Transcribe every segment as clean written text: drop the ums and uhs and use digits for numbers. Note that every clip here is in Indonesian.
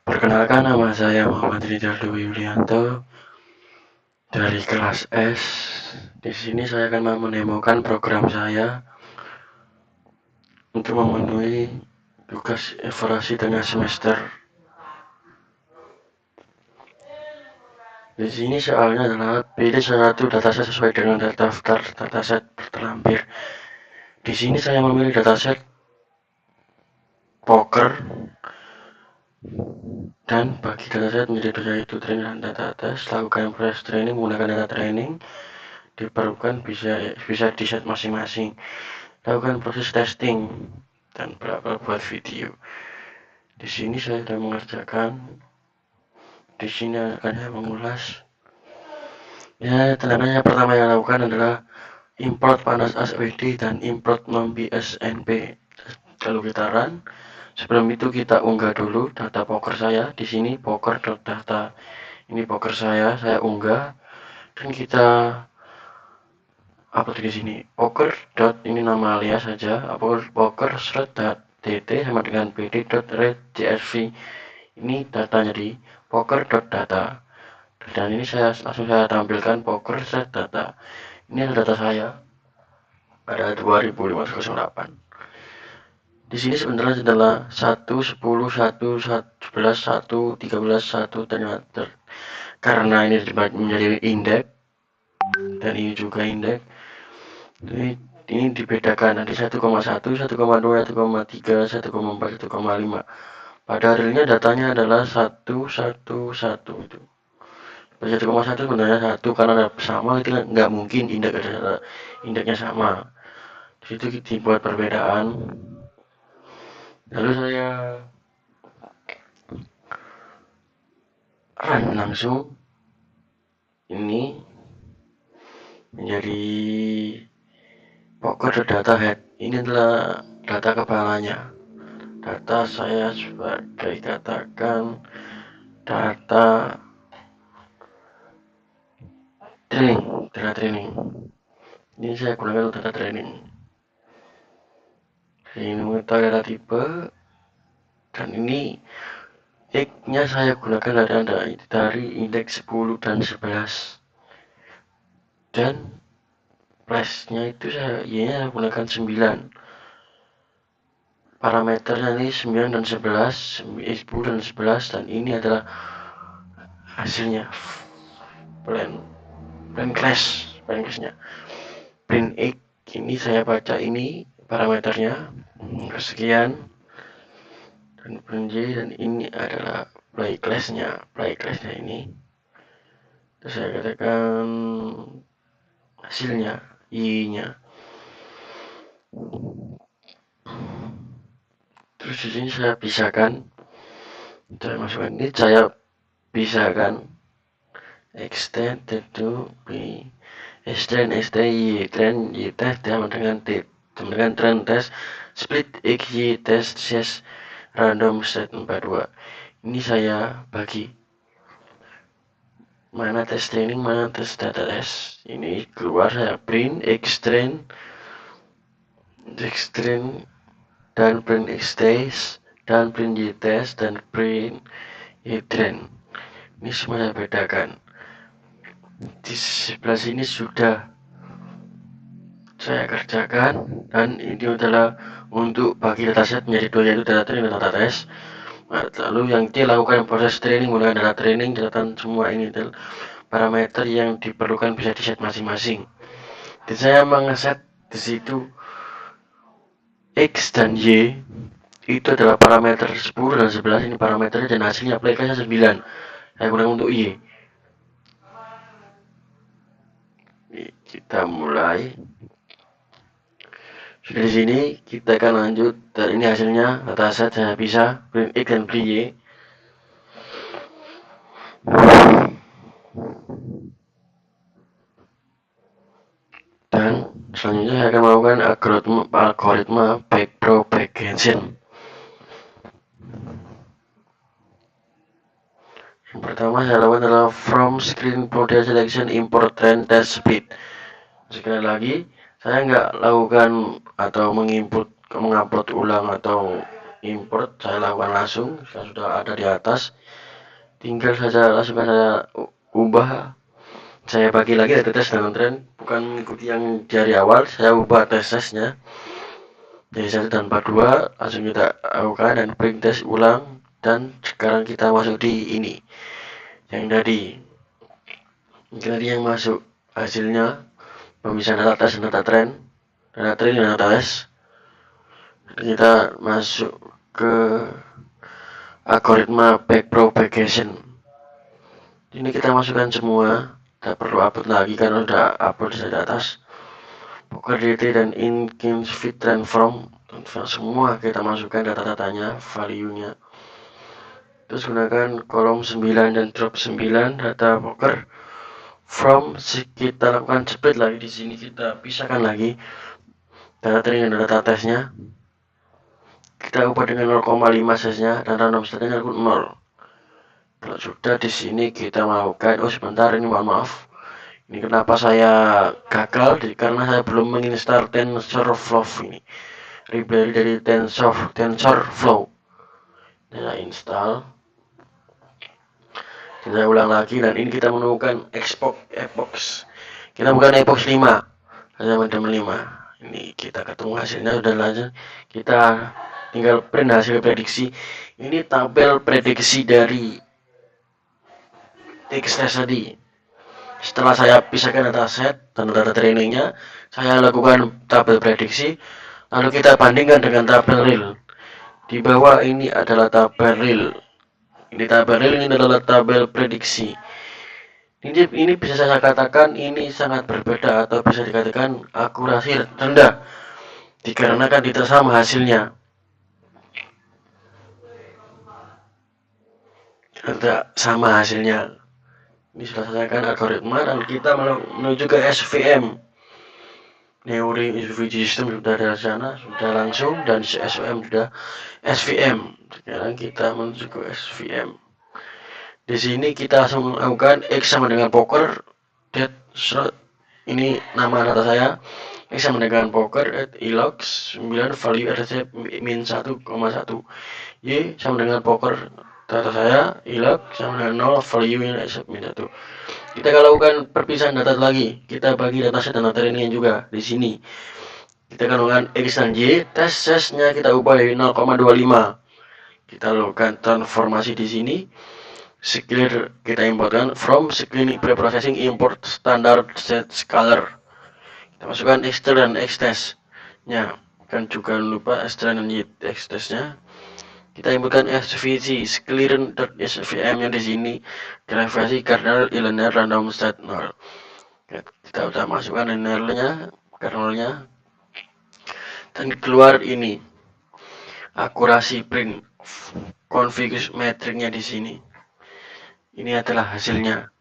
Perkenalkan, nama saya Muhammad Ridaldo Yulianto dari kelas S. Di sini saya akan menemukan program saya untuk memenuhi tugas evaluasi tengah semester. Di sini soalnya adalah pilih satu dataset sesuai dengan daftar dataset terlampir. Di sini saya memilih dataset poker dan bagi dataset menjadi dua, yaitu training dan data tes. Lakukan proses training menggunakan data training. Diperlukan bisa di set masing-masing. Lakukan proses testing dan berapa buat video. Di sini saya sudah mengerjakan. Di sini akan saya mengulas. Ya, tindakan yang pertama yang lakukan adalah import panas ASWD dan import non-BSNP. Lalu kita run. Sebelum itu kita unggah dulu data poker saya. Di sini poker.data. Ini poker saya unggah dan kita upload di sini. Poker. Ini nama alias saja. Poker thread.dt sama dengan pd.read.csv. Ini datanya di poker.data. Dan ini langsung saya tampilkan poker thread.data. Ini adalah data saya pada 2008. Di sini sebenarnya adalah 1, 10, 1, 11, 1, 13, 1 ternyata karena ini menjadi indeks dan ini juga indeks. Ini dibedakan nanti 1,1, 1,2, 1,3, 1,4, 1,5. Pada realnya datanya adalah 1, 1, 1 itu. 1,1 sebenarnya 1 karena sama itu nggak mungkin indeksnya sama. Di situ dibuat perbedaan. Lalu saya run langsung. Ini menjadi poker data head. Ini adalah data kepalanya. Data saya sebagai katakan data training. Ini saya gunakan untuk data training. Ini mengetahui data tipe dan ini X-nya saya gunakan dari indeks 10 dan 11 dan flashnya itu Y-nya saya gunakan 9. Parameternya ini 9 dan 11, 10 dan 11, dan ini adalah hasilnya plan class-nya. Print X ini saya baca ini parameternya sekian, dan print Y, dan ini adalah play class-nya ini. Terus saya katakan hasilnya Y-nya. Terus di sini saya pisahkan. Saya masukkan ini, saya pisahkan extend to be extend y test sama dengan trend test split x y test ses random set 42. Ini saya bagi mana tes training, mana tes data test. Ini keluar saya print extend dan print x test dan print y test dan print y trend. Ini semua saya bedakan. Di sebelah sini sudah saya kerjakan, dan ini adalah untuk bagi dataset menjadi dua, yaitu data training dan data test. Lalu yang dilakukan proses training menggunakan data training, catatan semua ini parameter yang diperlukan bisa di set masing-masing. Dan saya mengeset di situ X dan Y itu adalah parameter 10 dan 11, ini parameternya, dan hasilnya aplikasinya 9. Saya gunakan untuk Y. Kita mulai. Sudah di sini kita akan lanjut, dan ini hasilnya dataset saya bisa print X dan print Y. Dan selanjutnya saya akan melakukan algoritma backpropagation. Yang pertama saya lakukan adalah from screen model selection import trend test speed. Sekali lagi, saya nggak lakukan atau mengupload ulang atau import saya lakukan langsung, sudah ada di atas, tinggal saja langsung saya ubah. Saya bagi lagi data tes dengan tren, bukan mengikuti yang dari awal, saya ubah tesnya dari 1 dan 42, langsung kita lakukan dan print test ulang. Dan sekarang kita masuk di ini yang tadi yang masuk hasilnya pemisahan data tes dan data tren, data tren dan data tes. Kita masuk ke algoritma backpropagation. Ini kita masukkan semua, tidak perlu upload lagi karena sudah upload di atas. Poker DT dan Inkin fit transform, semua kita masukkan data-datanya, value-nya. Terus gunakan kolom 9 dan drop 9 data poker from, kita lakukan split lagi di sini, kita pisahkan lagi data training dan data tesnya. Kita ubah dengan 0,5 size-nya dan random state-nya 0. Kalau sudah di sini kita melakukan, sebentar, ini mohon maaf. Ini kenapa saya gagal? Karena saya belum menginstal TensorFlow ini. Library dari TensorFlow. Saya install. Kita ulang lagi dan ini kita menemukan epox. Kita bukan epox 5. Hanya modem 5. Ini kita ketemu hasilnya sudah lanjut. Kita tinggal print hasil prediksi. Ini tabel prediksi dari test tadi. Setelah saya pisahkan dataset dan data trainingnya, saya lakukan tabel prediksi, lalu kita bandingkan dengan tabel real. Di bawah ini adalah tabel real. Ini tabel real, ini adalah tabel prediksi. Ini bisa saya katakan ini sangat berbeda atau bisa dikatakan akurasi rendah, dikarenakan tidak sama hasilnya. Tidak sama hasilnya. Ini sudah selesaikan algoritma dan kita menuju ke SVM. Neural Visual System sudah dari sana, sudah langsung, dan SVM sudah SVM. Sekarang kita menuju ke SVM. Di sini kita langsung melakukan X sama dengan poker dead slot. Ini nama data saya. X sama dengan poker at ilox 9 value RC min 1,1. Y sama dengan poker data saya ilox sama dengan 0 value min 1. Kita lakukan perpisahan data lagi. Kita bagi dataset dan data training juga di sini. Kita akan lakukan X dan Y. Tesnya kita ubah dari 0,25. Kita lakukan transformasi di sini. Scalar kita importkan from screening preprocessing import standard set scalar. Kita masukkan X dan X test-nya. Dan juga lupa X dan Y X test-nya. Kita importkan SVG clearance.svm-nya di sini. Derivasi kernel linear random state 0. Kita udah masukkan linearnya, kernelnya, dan keluar ini akurasi print configure metricnya di sini. Ini adalah hasilnya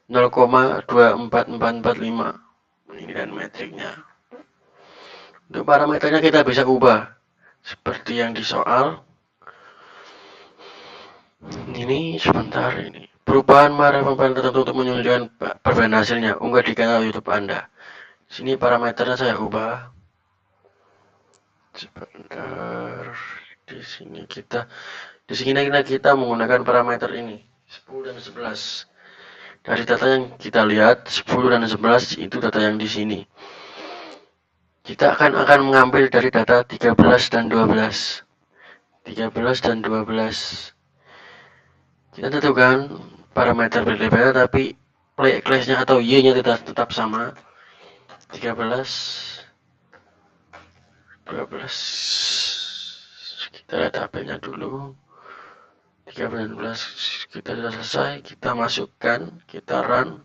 0,24445. Ini dan metriknya. Untuk parameternya kita bisa ubah seperti yang di soal. Ini sebentar, ini perubahan parameter tertentu untuk menunjukkan perbedaan hasilnya. Unggah di kanal YouTube Anda. Sini parameternya saya ubah. Sebentar. Di sini kita menggunakan parameter ini 10 dan 11. Dari data yang kita lihat 10 dan 11 itu data yang di sini. Kita akan mengambil dari data 13 dan 12. 13 dan 12. Kita tentukan parameter berbeda tapi play class-nya atau Y-nya tetap sama. 13 12. Kita lihat tabelnya dulu. 13 dan 12 kita sudah selesai. Kita masukkan, kita run.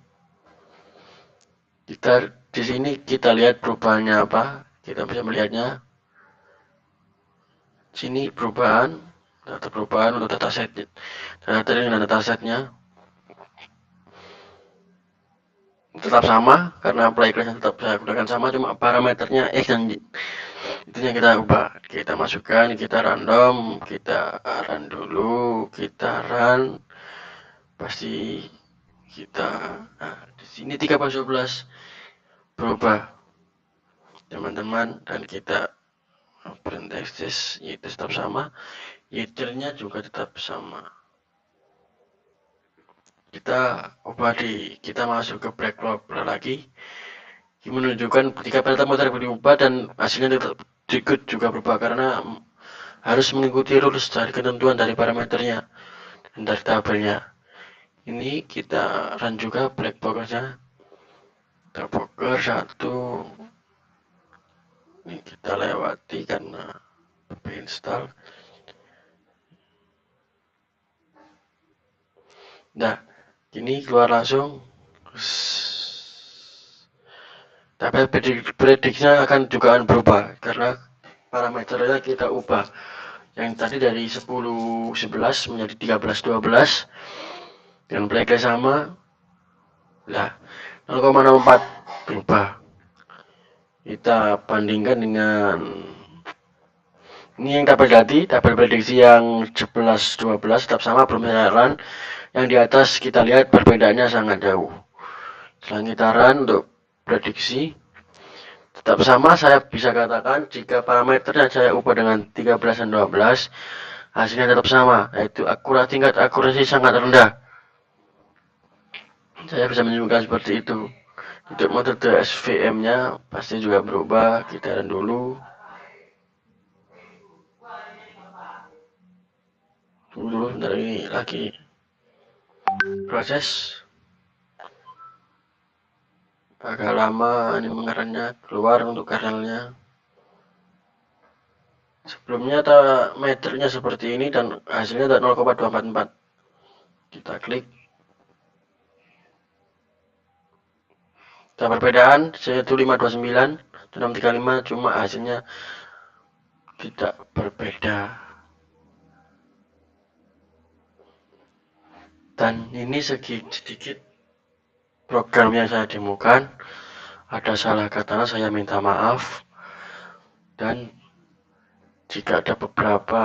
Kita di sini kita lihat perubahannya apa. Kita bisa melihatnya. Sini perubahan, data perubahan untuk dataset, data dan datasetnya tetap sama karena play class-nya tetap saya gunakan sama, cuma parameternya X dan Y itu yang kita ubah. Kita masukkan, kita random, kita run dulu, kita run, pasti kita di sini 13 berubah teman-teman, dan kita Parenthesis itu tetap sama, year-nya juga tetap sama. Kita masuk ke break lagi, menunjukkan ketika parameter muter berubah dan hasilnya tetap ikut juga berubah karena harus mengikuti rules dari ketentuan dari parameternya dan dari tabelnya. Ini kita run juga black boxnya. Kita poker 1. Ini kita lewati karena install. Nah, ini keluar langsung. Tapi prediksinya akan juga berubah karena parameternya kita ubah. Yang tadi dari 10-11 menjadi 13-12 dengan blacknya sama. Nah, 0,04 berubah. Kita bandingkan dengan ini yang tabel tabel prediksi yang 11-12 tetap sama, belum saya run. Yang di atas kita lihat perbedaannya sangat jauh. Setelah kita run untuk prediksi tetap sama, saya bisa katakan jika parameternya saya ubah dengan 13 dan 12, hasilnya tetap sama, yaitu tingkat akurasi sangat rendah. Saya bisa menunjukkan seperti itu. Untuk metode SVM-nya pasti juga berubah. Kita run dulu. Tunggu dulu, bentar ini lagi proses. Agak lama ini mengerannya keluar untuk kernelnya. Sebelumnya meternya seperti ini dan hasilnya 0,244. Kita klik. Ada perbedaan, yaitu 529 dan 635, cuma hasilnya tidak berbeda. Dan ini sedikit program yang saya demokan. Ada salah kata, saya minta maaf. Dan jika ada beberapa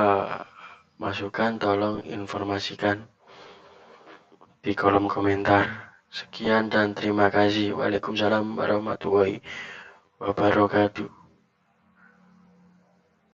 masukan, tolong informasikan di kolom komentar. Sekian dan terima kasih. Waalaikumsalam warahmatullahi wabarakatuh.